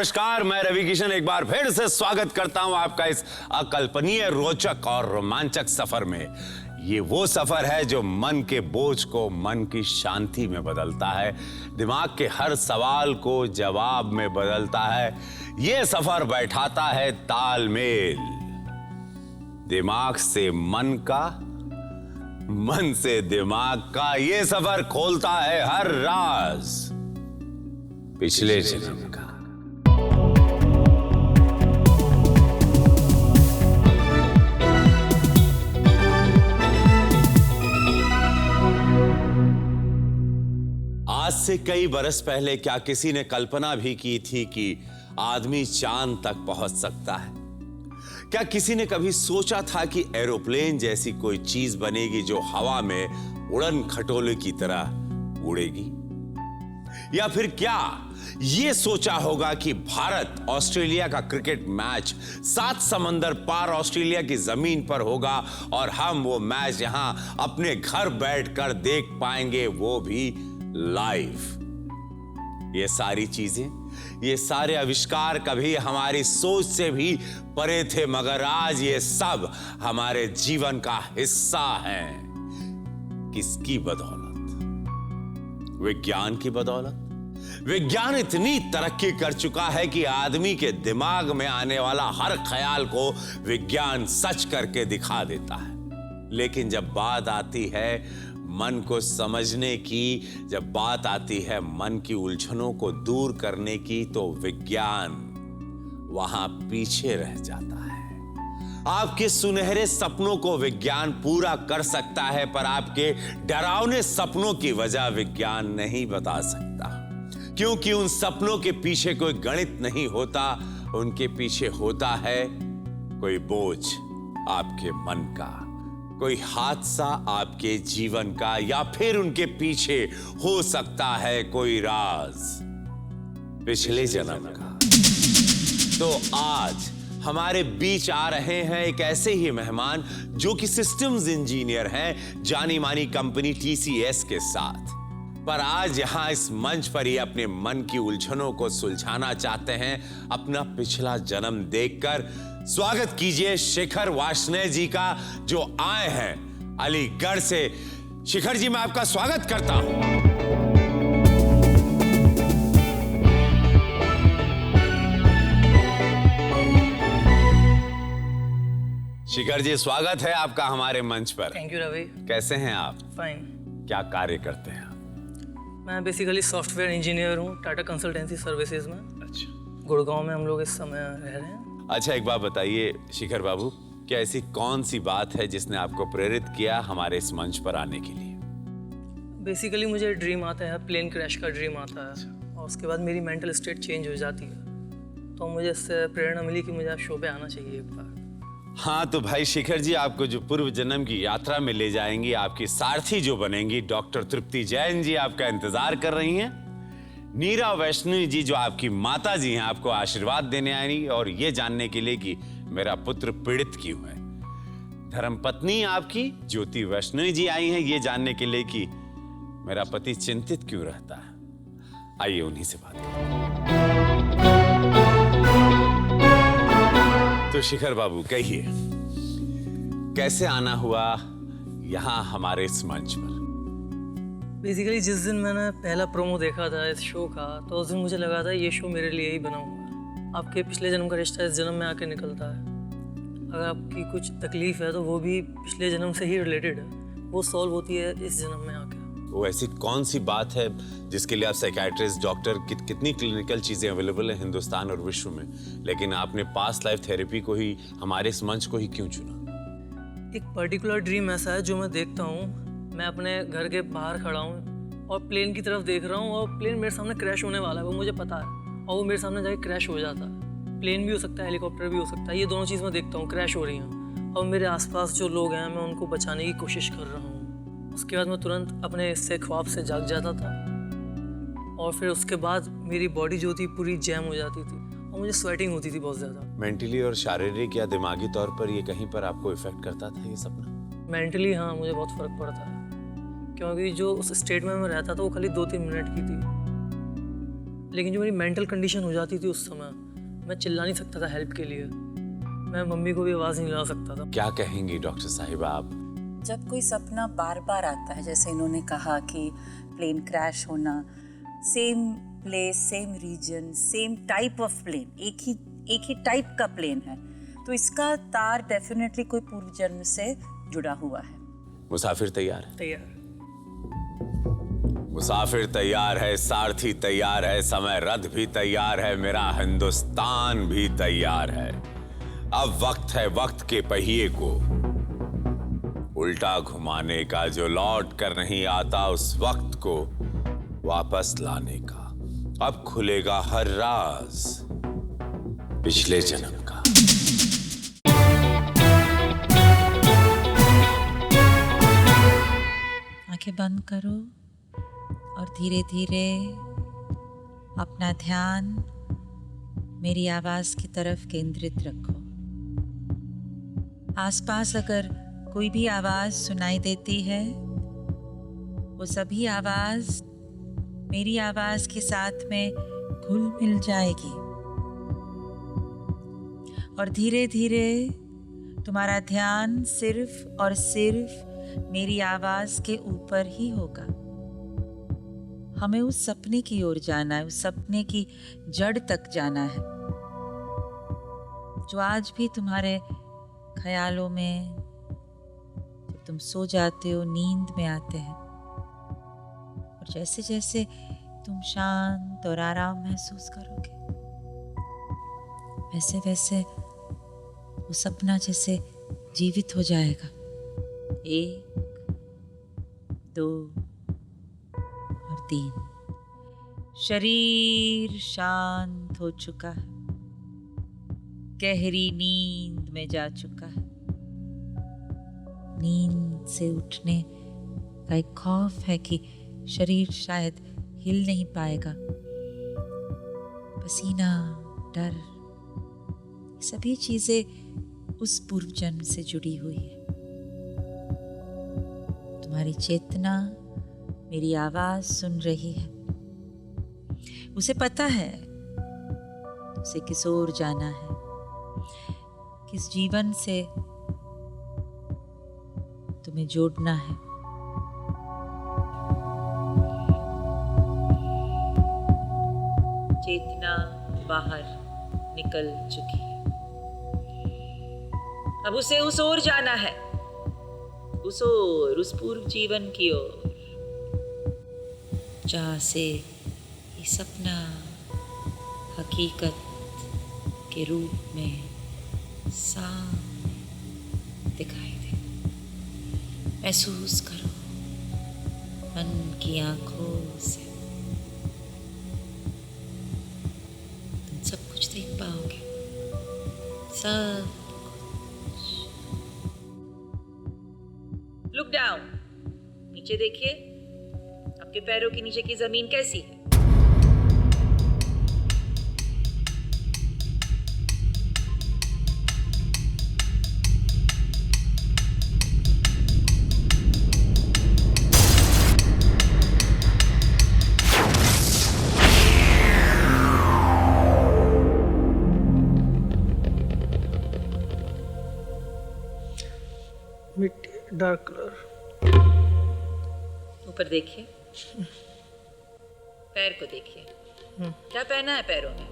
नमस्कार, मैं रवि किशन एक बार फिर से स्वागत करता हूं आपका इस अकल्पनीय, रोचक और रोमांचक सफर में। ये वो सफर है जो मन के बोझ को मन की शांति में बदलता है, दिमाग के हर सवाल को जवाब में बदलता है। ये सफर बैठाता है तालमेल, दिमाग से मन का, मन से दिमाग का। ये सफर खोलता है हर राज पिछले जन्म का। आज से कई बरस पहले क्या किसी ने कल्पना भी की थी कि आदमी चांद तक पहुंच सकता है? क्या किसी ने कभी सोचा था कि एरोप्लेन जैसी कोई चीज बनेगी जो हवा में उड़न खटोले की तरह उड़ेगी? या फिर क्या ये सोचा होगा कि भारत ऑस्ट्रेलिया का क्रिकेट मैच 7 समंदर पार ऑस्ट्रेलिया की जमीन पर होगा और हम वो मैच यहां अपने घर बैठकर देख पाएंगे, वो भी लाइव? ये सारी चीजें, ये सारे आविष्कार कभी हमारी सोच से भी परे थे, मगर आज ये सब हमारे जीवन का हिस्सा है। किसकी बदौलत? विज्ञान की बदौलत। विज्ञान इतनी तरक्की कर चुका है कि आदमी के दिमाग में आने वाला हर ख्याल को विज्ञान सच करके दिखा देता है। लेकिन जब बात आती है मन को समझने की, जब बात आती है मन की उलझनों को दूर करने की, तो विज्ञान वहां पीछे रह जाता है। आपके सुनहरे सपनों को विज्ञान पूरा कर सकता है, पर आपके डरावने सपनों की वजह विज्ञान नहीं बता सकता, क्योंकि उन सपनों के पीछे कोई गणित नहीं होता, उनके पीछे होता है कोई बोझ आपके मन का, कोई हादसा आपके जीवन का, या फिर उनके पीछे हो सकता है कोई राज पिछले जन्म का। तो आज हमारे बीच आ रहे हैं एक ऐसे ही मेहमान जो कि सिस्टम्स इंजीनियर हैं जानी मानी कंपनी TCS के साथ। पर आज यहां इस मंच पर ही अपने मन की उलझनों को सुलझाना चाहते हैं अपना पिछला जन्म देखकर। स्वागत कीजिए शिखर वार्ष्णेय जी का, जो आए हैं अलीगढ़ से। शिखर जी, मैं आपका स्वागत करता हूं। शिखर जी, स्वागत है आपका हमारे मंच पर। Thank you Ravi. कैसे हैं आप? फाइन। क्या कार्य करते हैं? मैं बेसिकली सॉफ्टवेयर इंजीनियर हूँ टाटा कंसल्टेंसी सर्विसेज में। अच्छा, गुड़गांव में हम लोग इस समय रह रहे हैं। अच्छा, एक बात बताइए शिखर बाबू, क्या ऐसी कौन सी बात है जिसने आपको प्रेरित किया हमारे इस मंच पर आने के लिए? बेसिकली मुझे ड्रीम आता है, प्लेन क्रैश का ड्रीम आता है, और उसके बाद मेरी मेंटल स्टेट चेंज हो जाती है, तो मुझे इससे प्रेरणा मिली कि मुझे शो पे आना चाहिए एक बार। हाँ, तो भाई शिखर जी, आपको जो पूर्व जन्म की यात्रा में ले जाएंगी, आपकी सारथी जो बनेंगी डॉक्टर तृप्ति जैन जी आपका इंतजार कर रही हैं। नीरा वैष्णवी जी जो आपकी माता जी हैं आपको आशीर्वाद देने आएंगी, और ये जानने के लिए कि मेरा पुत्र पीड़ित क्यों है। धर्मपत्नी आपकी ज्योति वैष्णवी जी आई हैं ये जानने के लिए कि मेरा पति चिंतित क्यों रहता है। आइए उन्हीं से बात करें। तो शिखर बाबू, कहिए कैसे आना हुआ यहां हमारे इस मंच पर? बेसिकली जिस दिन मैंने पहला प्रोमो देखा था इस शो का, तो उस दिन मुझे लगा था ये शो मेरे लिए ही बना हुआ है। आपके पिछले जन्म का रिश्ता इस जन्म में आके निकलता है। अगर आपकी कुछ तकलीफ है तो वो भी पिछले जन्म से ही रिलेटेड है, वो सॉल्व होती है इस जन्म में आके। वो ऐसी कौन सी बात है जिसके लिए आप साइकियाट्रिस्ट, डॉक्टर, कितनी क्लिनिकल चीजें अवेलेबल हैं हिंदुस्तान और विश्व में, लेकिन आपने पास्ट लाइफ थेरेपी को ही, हमारे इस मंच को ही क्यों चुना? एक पर्टिकुलर ड्रीम ऐसा है जो मैं देखता हूँ। मैं अपने घर के बाहर खड़ा हूँ और प्लेन की तरफ देख रहा हूँ, और प्लेन मेरे सामने क्रैश होने वाला है, वो मुझे पता है, और वो मेरे सामने जाके क्रैश हो जाता है। प्लेन भी हो सकता है, हेलीकॉप्टर भी हो सकता है, ये दोनों चीज़ मैं देखता हूँ क्रैश हो रही हैं, और मेरे आसपास जो लोग हैं मैं उनको बचाने की कोशिश कर रहा हूँ। उसके बाद मैं तुरंत अपने इससे ख्वाब से जाग जाता था, और फिर उसके बाद मेरी बॉडी जो थी पूरी जैम हो जाती थी, और मुझे स्वेटिंग होती थी बहुत ज़्यादा। मेंटली और शारीरिक या दिमागी तौर पर ये कहीं पर आपको इफेक्ट करता था ये सपना? मेंटली हाँ, मुझे बहुत फ़र्क पड़ता है, क्योंकि जो उस स्टेट में मैं रहता था वो खाली 2-3 मिनट की थी। लेकिन जो मेरी मेंटल कंडीशन हो जाती थी उस समय, मैं चिल्ला नहीं सकता था हेल्प के लिए, मैं मम्मी को भी आवाज़ नहीं लगा सकता था। क्या कहेंगी डॉक्टर साहिबा आप? जब कोई सपना बार बार आता है, जैसे इन्होंने कहा कि प्लेन क्रैश होना, same place, same reason, same type of plane, एक ही टाइप का प्लेन है, तो इसका तार डेफिनेटली कोई पूर्व जन्म से जुड़ा हुआ है। मुसाफिर तैयार है? तैयार। मुसाफिर तैयार है, सारथी तैयार है, समय रथ भी तैयार है, मेरा हिंदुस्तान भी तैयार है। अब वक्त है वक्त के पहिए को उल्टा घुमाने का, जो लौट कर नहीं आता उस वक्त को वापस लाने का। अब खुलेगा हर राज पिछले जन्म का। आंखें बंद करो और धीरे धीरे अपना ध्यान मेरी आवाज की तरफ केंद्रित रखो। आसपास अगर कोई भी आवाज सुनाई देती है, वो सभी आवाज मेरी आवाज के साथ में घुल मिल जाएगी और धीरे धीरे तुम्हारा ध्यान सिर्फ और सिर्फ मेरी आवाज के ऊपर ही होगा। हमें उस सपने की ओर जाना है, उस सपने की जड़ तक जाना है जो आज भी तुम्हारे ख्यालों में, जब तुम सो जाते हो, नींद में आते हैं। और जैसे जैसे तुम शांत और आराम महसूस करोगे, वैसे वैसे वो सपना जैसे जीवित हो जाएगा। 1, 2 और 3। शरीर शांत हो चुका है, गहरी नींद में जा चुका है। नींद से उठने का एक खौफ है कि शरीर शायद हिल नहीं पाएगा। पसीना, डर, सभी चीजें उस पूर्व जन्म से जुड़ी हुई है। तुम्हारी चेतना मेरी आवाज सुन रही है, उसे पता है उसे किस ओर जाना है, किस जीवन से तुम्हें जोड़ना है। चेतना बाहर निकल चुकी है, अब उसे उस ओर जाना है, उस ओर, उस पूर्व जीवन की ओर, जहाँ से ये सपना हकीकत के रूप में सामने दिखाई दे। महसूस करो मन की आंखों से, तुम सब कुछ देख पाओगे, सब कुछ। लुक डाउन, नीचे देखिए, आपके पैरों के नीचे की जमीन कैसी है? मिट्टी, डार्क कलर। ऊपर देखिए, पैर को देखिए, क्या पहना है पैरों में?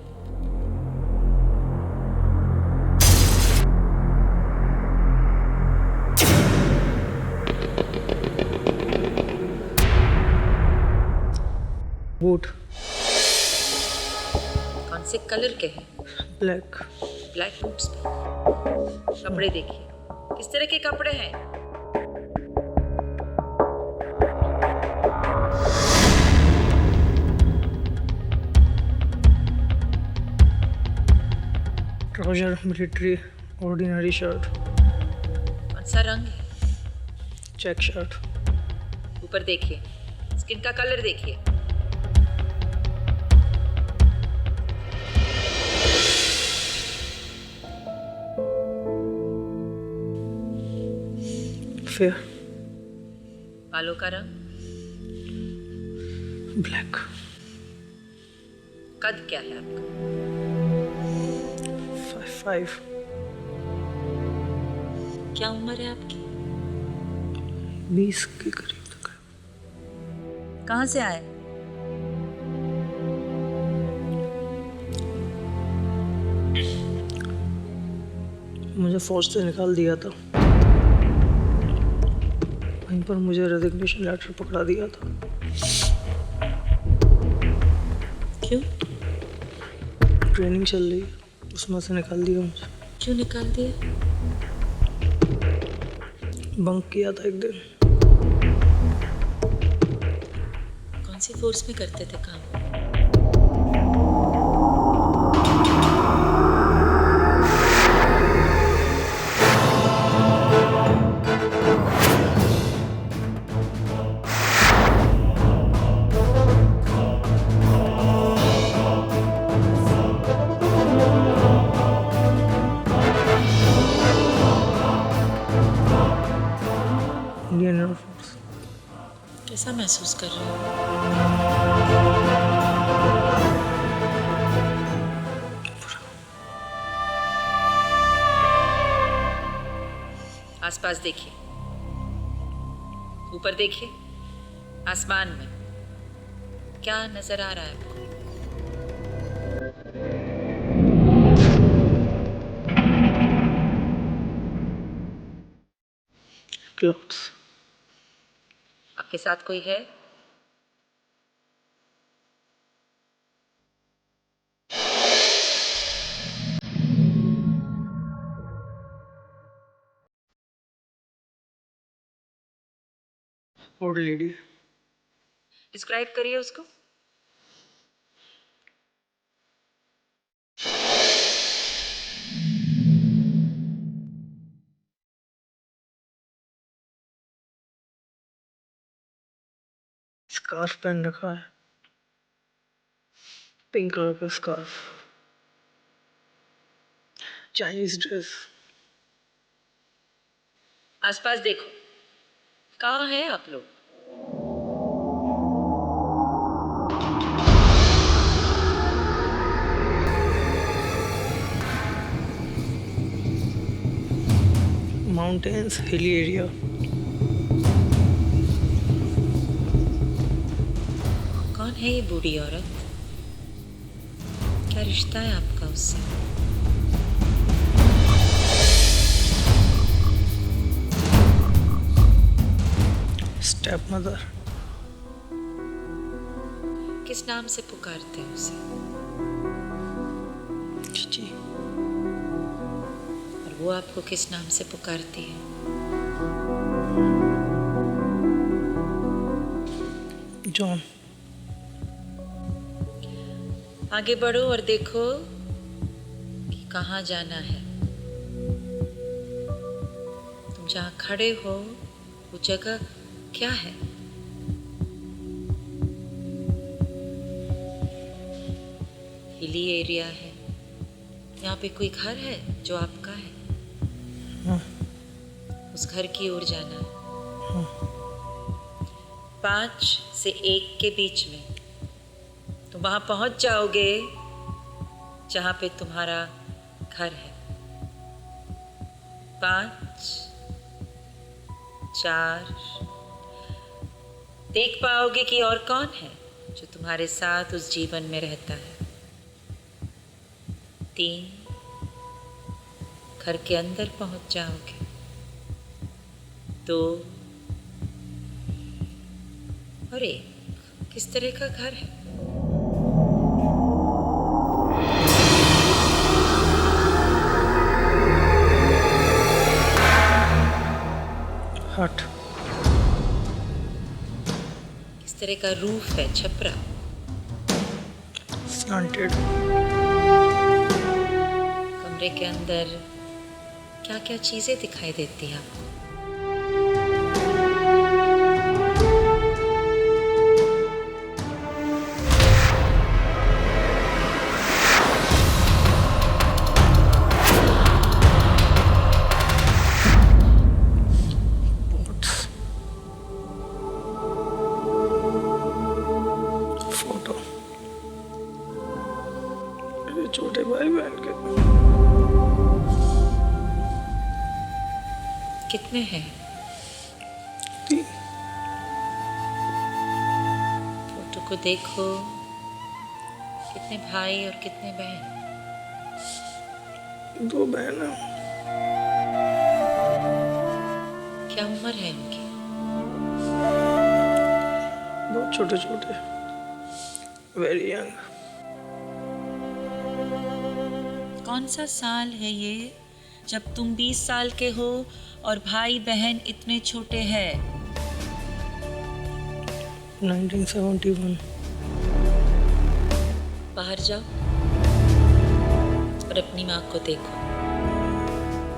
बूट। कौन से कलर के हैं? ब्लैक। ब्लैक बूट्स पे। कपड़े देखिए, किस तरह के कपड़े हैं? Trouser, military, ordinary shirt. कौन सा रंग है? Check shirt. ऊपर देखिए, स्किन का कलर देखिए। फेयर। बालों का रंग? ब्लैक। कद क्या है आपका? 5'5". क्या उम्र है आपकी? 20 के करीब तक। कहाँ से आए? मुझे फौज से निकाल दिया था, वहीं पर मुझे रेजिग्नेशन लेटर पकड़ा दिया था। क्यों? ट्रेनिंग चल रही है, उसमें से निकाल दिया मुझे। क्यों निकाल दिया? बंक किया था एक दिन। कौन सी फोर्स में करते थे काम? Indian air force. कैसा महसूस कर रहे हो? आसपास देखिए, ऊपर देखिए, आसमान में क्या नजर आ रहा है आपको? क्लाउड्स। आपके साथ कोई है? Old lady. डिस्क्राइब करिए उसको। स्कार्फ पहन रखा है, पिंक कलर का स्कार्फ, चाइनीज ड्रेस। आसपास देखो, कहाँ हैं आप लोग? Mountains, hilly area. कौन है ये बूढ़ी औरत? क्या रिश्ता है आपका उससे? Step mother. किस नाम से पुकारते हैं उसे? जी। और वो आपको किस नाम से पुकारती है? जॉन। आगे बढ़ो और देखो कि कहाँ जाना है। तुम जहाँ खड़े हो वो जगह क्या है? हिली एरिया है। यहाँ पे कोई घर है जो आपका है? हाँ। उस घर की ओर जाना है। 5 से 1 के बीच में तुम वहां पहुंच जाओगे जहां पे तुम्हारा घर है। 5, 4। देख पाओगे कि और कौन है जो तुम्हारे साथ उस जीवन में रहता है। 3, घर के अंदर पहुंच जाओगे। 2 और 1। किस तरह का घर है? हट। किस तरह का रूफ है? छपरा? स्लांटेड। कमरे के अंदर क्या क्या चीजें दिखाई देती हैं आपको? फोटो। भाई बहन के। कितने हैं? 3। फोटो को देखो। कितने भाई और कितने बहन? 2 बहन हैं। क्या उम्र है उनकी? बहुत छोटे छोटे, वेरी यंग। कौन सा साल है ये जब तुम 20 साल के हो और भाई बहन इतने छोटे हैं? 1971। बाहर जाओ और अपनी माँ को देखो।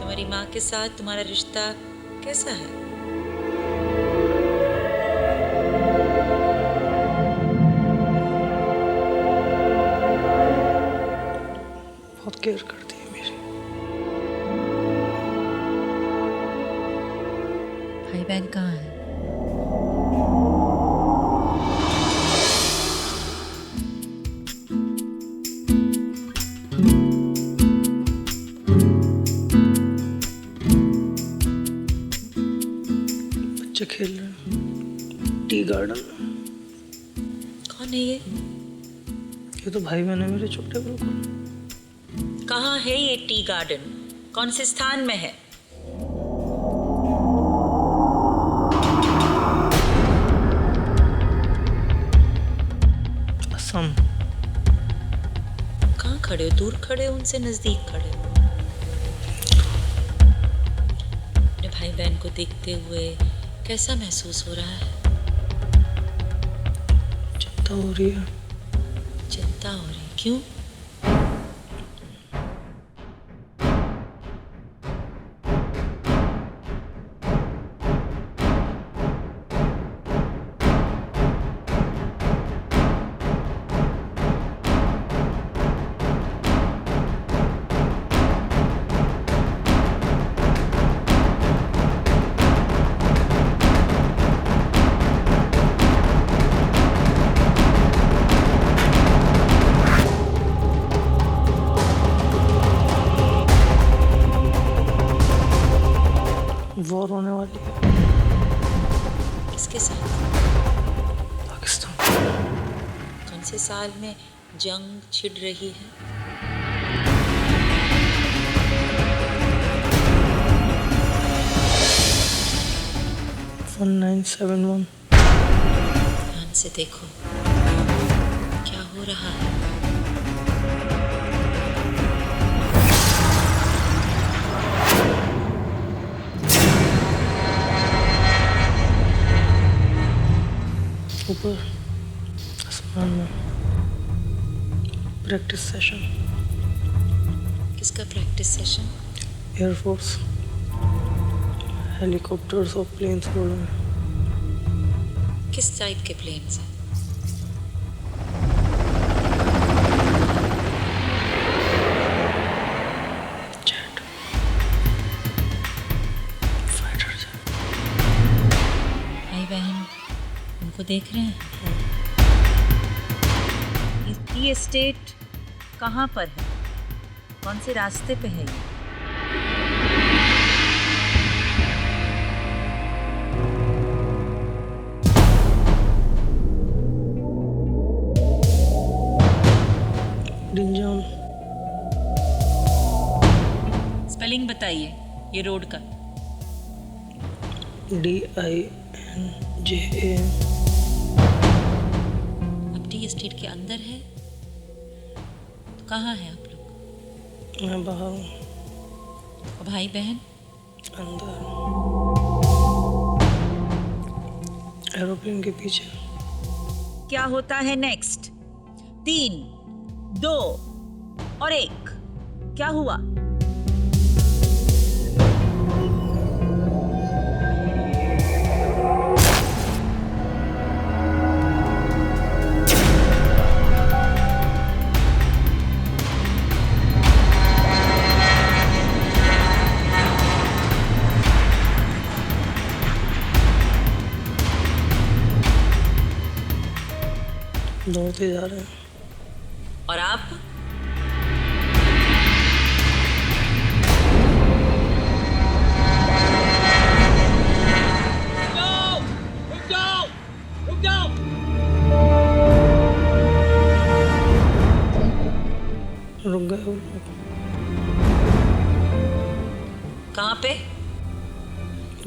तुम्हारी माँ के साथ तुम्हारा रिश्ता कैसा है? बहुत केयर करती है मेरी। भाई बहन कहाँ है? बच्चे खेल रहे हैं टी गार्डन में। कौन है ये? ये तो भाई बहन है मेरे छोटे, बिल्कुल। कहाँ है ये टी गार्डन? कौन से स्थान में है? असम। कहाँ खड़े हो? दूर खड़े हो उनसे, नजदीक खड़े हो? अपने भाई बहन को देखते हुए कैसा महसूस हो रहा है? चिंता हो रही है। चिंता हो रही है? क्यों? वॉर होने वाली है किसके साथ? पाकिस्तान। कौन से साल में जंग छिड़ रही है? 1971। ध्यान से देखो, क्या हो रहा है? ऊपर आसमान में प्रैक्टिस सेशन। किसका प्रैक्टिस सेशन? एयरफोर्स हेलीकॉप्टर्स और प्लेन्स उड़ रहे हैं। किस टाइप के प्लेन्स हैं? Jet, fighter jet. भाई बहन उनको देख रहे हैं? टी एस्टेट कहाँ पर है? कौन से रास्ते पे है ये? डिंजान। स्पेलिंग बताइए ये रोड का। DINJAN। अब टी एस्टेट के अंदर है तो कहाँ है आप लोग? मैं बाहर हूँ। और भाई बहन? अंदर एरोप्लेन के पीछे। क्या होता है नेक्स्ट? 3, 2 और 1। क्या हुआ? दौड़ते जा रहे हैं। और आप?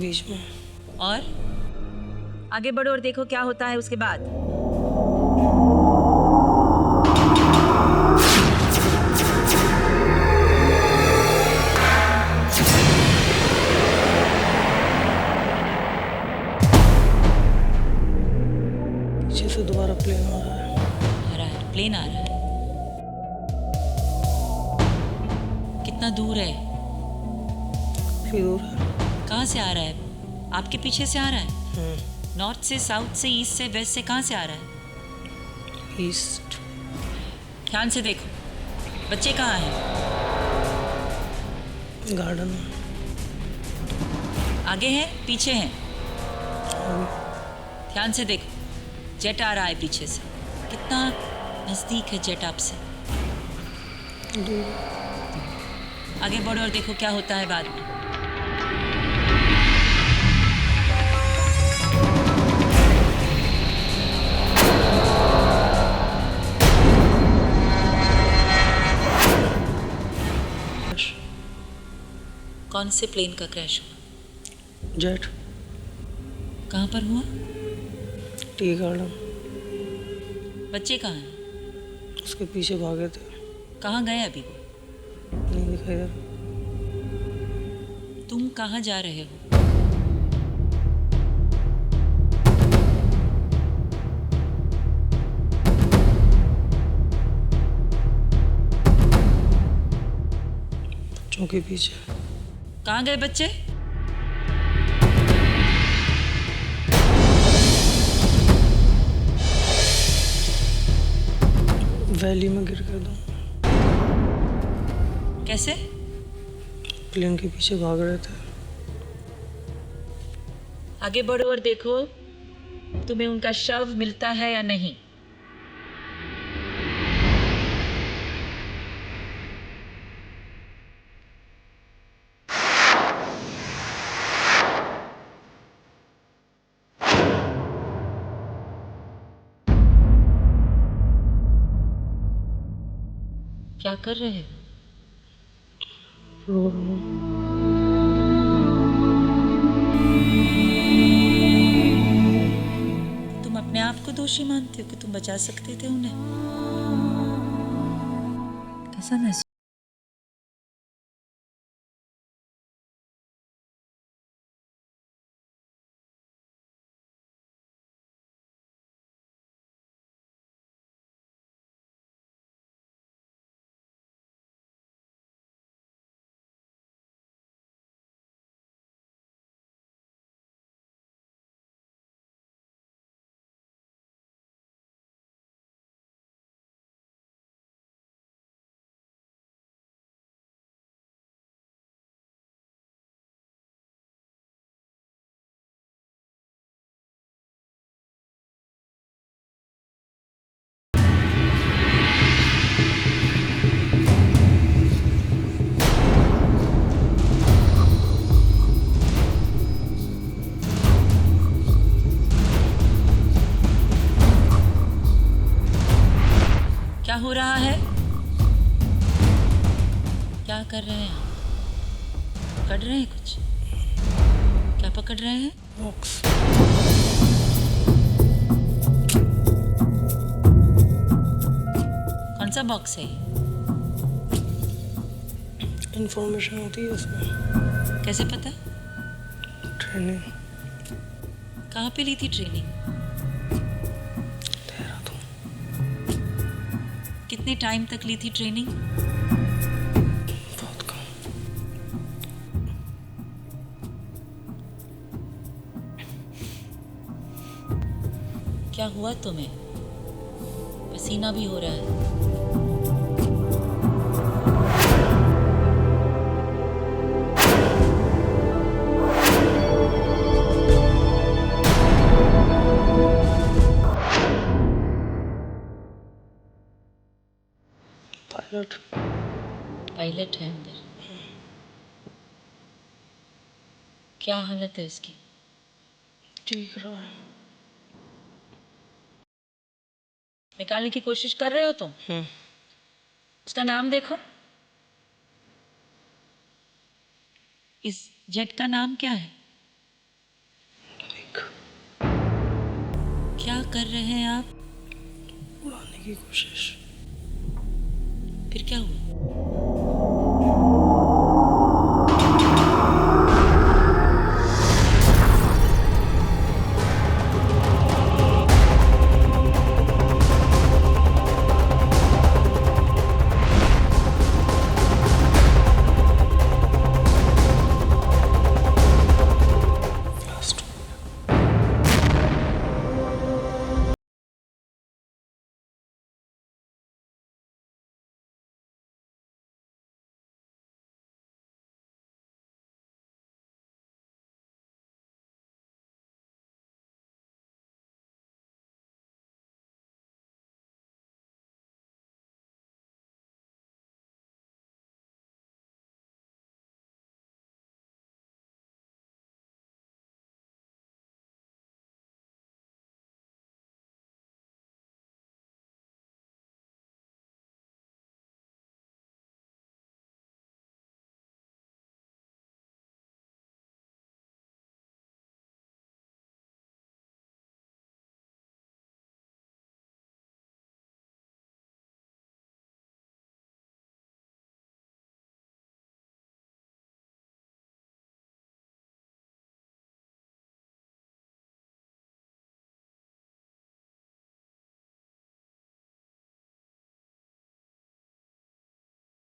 बीच में। और आगे बढ़ो और देखो क्या होता है उसके बाद। पीछे से दोबारा प्लेन आ रहा है। आ रहा है, प्लेन आ रहा है। कितना दूर है? काफी दूर है। कहाँ से आ रहा है? आपके पीछे से आ रहा है? नॉर्थ से, साउथ से, ईस्ट से, वेस्ट से, कहाँ से आ रहा है? ईस्ट। ध्यान से देखो, बच्चे कहाँ हैं? गार्डन में। आगे हैं, पीछे हैं? आगे। ध्यान से देखो, जेट आ रहा है पीछे से। कितना नजदीक है जेट आपसे? दूर। आगे बढ़ो और देखो क्या होता है बाद में। कौन से प्लेन का क्रैश हुआ? जेट। कहाँ पर हुआ? Tea garden. बच्चे कहाँ हैं? उसके पीछे भागे थे। कहाँ गए अभी वो? नहीं दिखाई दे रहा। तुम कहाँ जा रहे हो? बच्चों के पीछे। कहाँ गए बच्चे? वैली में गिर कर दूँ। कैसे? प्लेन के पीछे भाग रहे थे। आगे बढ़ो और देखो तुम्हें उनका शव मिलता है या नहीं। क्या कर रहे हो? रो रहा हूँ। तुम अपने आप को दोषी मानते हो कि तुम बचा सकते थे उन्हें? कैसा महसूस? क्या हो रहा है? क्या कर रहे हैं आप? पकड़ रहे हैं कुछ? क्या पकड़ रहे हैं? बॉक्स। कौन सा बॉक्स है ये? इंफॉर्मेशन होती है उसमें। कैसे पता? ट्रेनिंग। कहाँ पे ली थी ट्रेनिंग? देहरादून। कितने टाइम तक ली थी ट्रेनिंग? बहुत कम। क्या हुआ तुम्हें? पसीना भी हो रहा है। पायलट। पायलट है अंदर। क्या हालत है उसकी? ठीक रहा है। निकालने की कोशिश कर रहे हो तुम? उसका नाम देखो। इस जेट का नाम क्या है? क्या कर रहे हैं आप? उड़ाने की कोशिश। फिर क्या हुआ?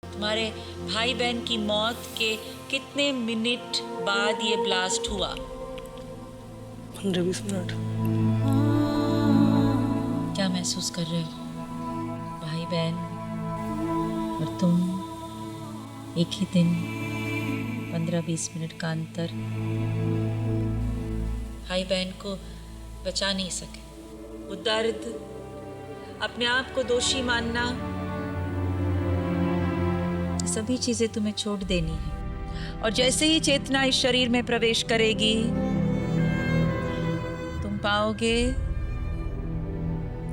तुम्हारे भाई बहन की मौत के कितने मिनट बाद ये ब्लास्ट हुआ? 15-20 मिनट। क्या महसूस कर रहे हो? भाई बहन और तुम, एक ही दिन, 15-20 मिनट का अंतर। भाई बहन को बचा नहीं सके, वो दर्द, अपने आप को दोषी मानना, सभी चीजें तुम्हें छोड़ देनी है। और जैसे ही चेतना इस शरीर में प्रवेश करेगी, तुम पाओगे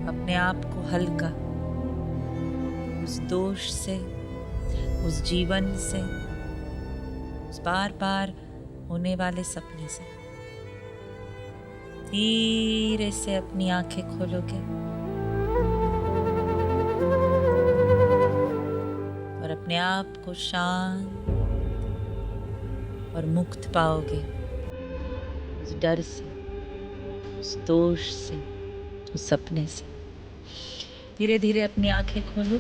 अपने आप को हल्का, उस दोष से, उस जीवन से, उस बार बार होने वाले सपने से। धीरे से अपनी आंखें खोलोगे और अपने आप को शांत और मुक्त पाओगे उस डर से, उस दोष से, उस सपने से। धीरे धीरे अपनी आंखें खोलो।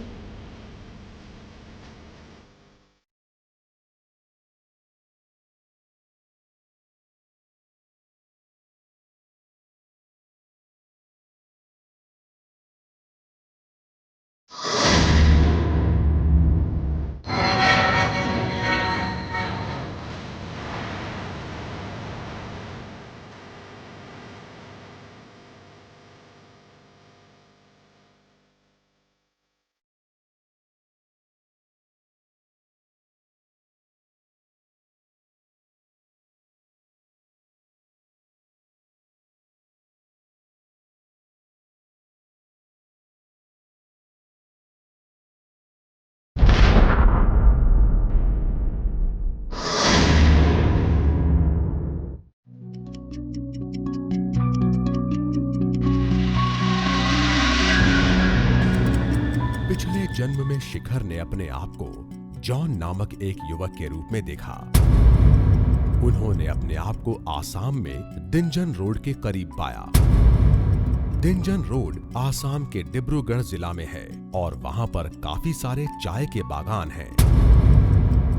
पिछले जन्म में शिखर ने अपने आप को जॉन नामक एक युवक के रूप में देखा। उन्होंने अपने आप को आसाम में दिनजन रोड के करीब पाया। दिनजन रोड आसाम के डिब्रूगढ़ जिला में है और वहां पर काफी सारे चाय के बागान हैं।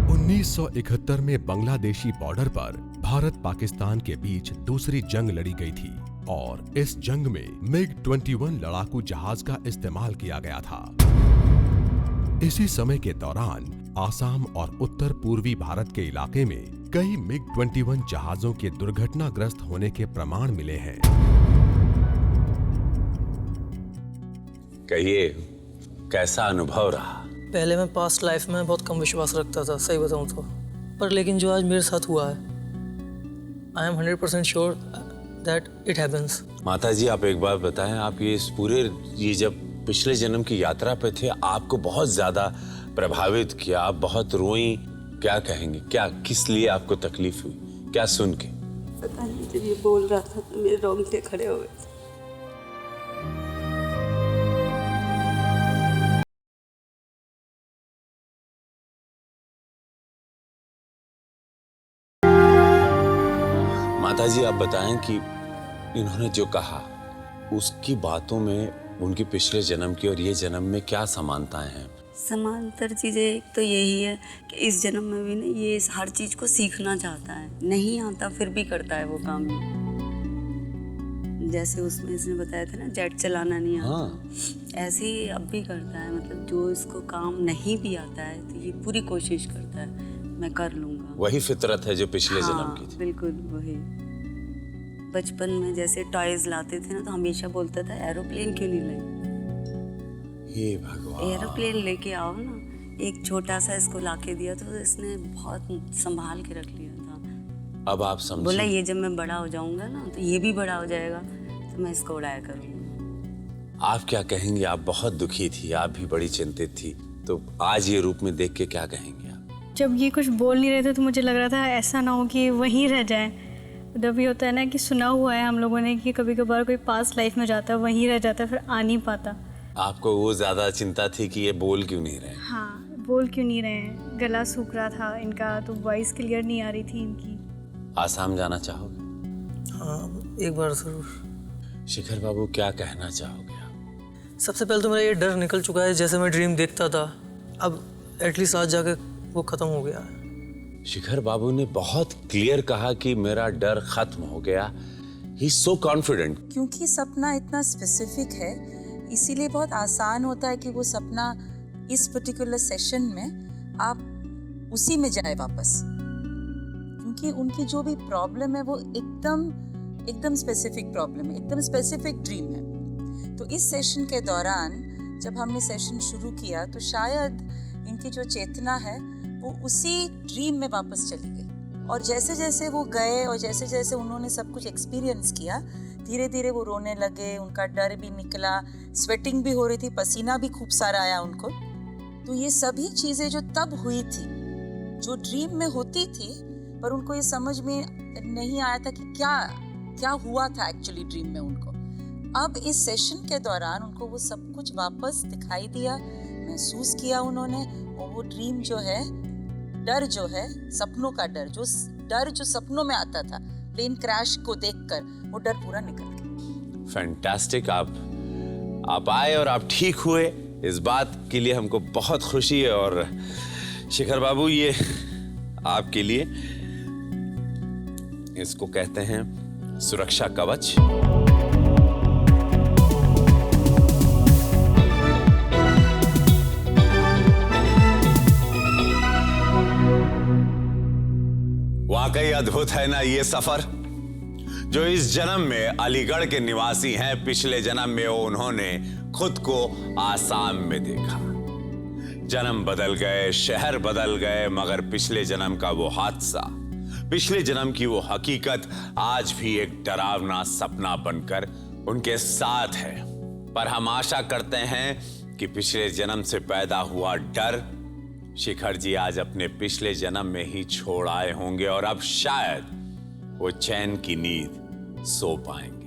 1971 में बांग्लादेशी बॉर्डर पर भारत पाकिस्तान के बीच दूसरी जंग लड़ी गई थी और इस जंग में MiG-21 लड़ाकू जहाज का इस्तेमाल किया गया था। इसी समय के दौरान आसाम और उत्तर पूर्वी भारत के इलाके में कई MiG-21 जहाजों के दुर्घटनाग्रस्त होने के प्रमाण मिले हैं। कहिए, कैसा अनुभव रहा? पहले मैं पास्ट लाइफ में बहुत कम विश्वास रखता था, सही बताऊं तो, पर लेकिन जो आज मेरे साथ हुआ है, I am 100% sure that it happens. माता जी, आप एक बात बताएं, आप ये जब पिछले जन्म की यात्रा पे थे, आपको बहुत ज्यादा प्रभावित किया, आप बहुत रोई, क्या कहेंगे? क्या, किस लिए आपको तकलीफ हुई? क्या सुन के? पता नहीं, जब ये बोल रहा था तो मेरे रोंगटे खड़े हो गए। माता जी आप बताएं कि इन्होंने जो कहा उसकी बातों में उनकी पिछले जन्म की और ये जन्म में क्या समानताएं हैं? समांतर चीज़ें एक तो यही है कि इस जन्म में भी ना ये हर चीज़ को सीखना चाहता है, नहीं आता फिर भी करता है वो काम। जैसे उसमें इसने बताया था ना जेट चलाना नहीं आता, हाँ। ऐसे ही अब भी करता है। मतलब जो इसको काम नहीं भी आता है तो ये पूरी कोशिश करता है मैं कर लूँगा। वही फितरत है जो पिछले जन्म की थी। बिल्कुल वही। बचपन में जैसे टॉयज लाते थे ना तो हमेशा बोलता था एरोप्लेन क्यों नहीं लाए, हे भगवान। एरोप्लेन लेके आओ ना। एक छोटा सा इसको लाके दिया तो इसने बहुत संभाल के रख लिया था। अब आप बोला समझिए, ये जब मैं बड़ा हो जाऊंगा ना तो ये भी बड़ा हो जाएगा तो मैं इसको उड़ाया करूंगा। आप क्या कहेंगे? आप बहुत दुखी थी, आप भी बड़ी चिंतित थी, तो आज ये रूप में देख के क्या कहेंगे आप? जब ये कुछ बोल नहीं रहे थे तो मुझे लग रहा था ऐसा ना हो कि वहीं रह जाए। जब ये होता है ना कि सुना हुआ है हम लोगों ने कि कभी कभार कोई पास्ट लाइफ में जाता है वहीं रह जाता है फिर आ नहीं पाता। आपको वो ज्यादा चिंता थी कि ये बोल क्यों नहीं रहे? हाँ, बोल क्यों नहीं रहे हैं, गला सूख रहा था इनका तो वॉइस क्लियर नहीं आ रही थी इनकी। आसाम जाना चाहोगे? हाँ, एक बार ज़रूर। शिखर बाबू क्या कहना चाहोगे आप? सबसे पहले तो मेरा ये डर निकल चुका है, जैसे मैं ड्रीम देखता था अब एटलीस्ट आज जाके वो ख़त्म हो गया है। शिखर बाबू ने बहुत क्लियर कहा कि मेरा डर खत्म हो गया। He is so confident. क्योंकि सपना इतना स्पेसिफिक है इसीलिए बहुत आसान होता है कि वो सपना इस पर्टिकुलर सेशन में आप उसी में जाए वापस, क्योंकि उनकी जो भी प्रॉब्लम है वो एकदम स्पेसिफिक प्रॉब्लम है, एकदम स्पेसिफिक ड्रीम है। तो इस सेशन के दौरान जब हमने सेशन शुरू किया तो शायद इनकी जो चेतना है वो उसी ड्रीम में वापस चली गई, और जैसे जैसे वो गए और जैसे जैसे उन्होंने सब कुछ एक्सपीरियंस किया धीरे धीरे वो रोने लगे, उनका डर भी निकला, स्वेटिंग भी हो रही थी, पसीना भी खूब सारा आया उनको। तो ये सभी चीज़ें जो तब हुई थी जो ड्रीम में होती थी पर उनको ये समझ में नहीं आया था कि क्या क्या हुआ था एक्चुअली ड्रीम में उनको, अब इस सेशन के दौरान उनको वो सब कुछ वापस दिखाई दिया, महसूस किया उन्होंने, और वो ड्रीम जो है, डर जो है, सपनों का डर जो सपनों में आता था प्लेन क्रैश को देखकर, वो डर पूरा निकल गया। फैंटास्टिक। आप आए और आप ठीक हुए, इस बात के लिए हमको बहुत खुशी है। और शिखर बाबू ये आपके लिए, इसको कहते हैं सुरक्षा कवच। वाकई अद्भुत है ना ये सफर। जो इस जन्म में अलीगढ़ के निवासी हैं, पिछले जन्म में उन्होंने खुद को आसाम में देखा। जन्म बदल गए, शहर बदल गए, मगर पिछले जन्म का वो हादसा, पिछले जन्म की वो हकीकत आज भी एक डरावना सपना बनकर उनके साथ है। पर हम आशा करते हैं कि पिछले जन्म से पैदा हुआ डर शिखर जी आज अपने पिछले जन्म में ही छोड़ आए होंगे और अब शायद वो चैन की नींद सो पाएंगे।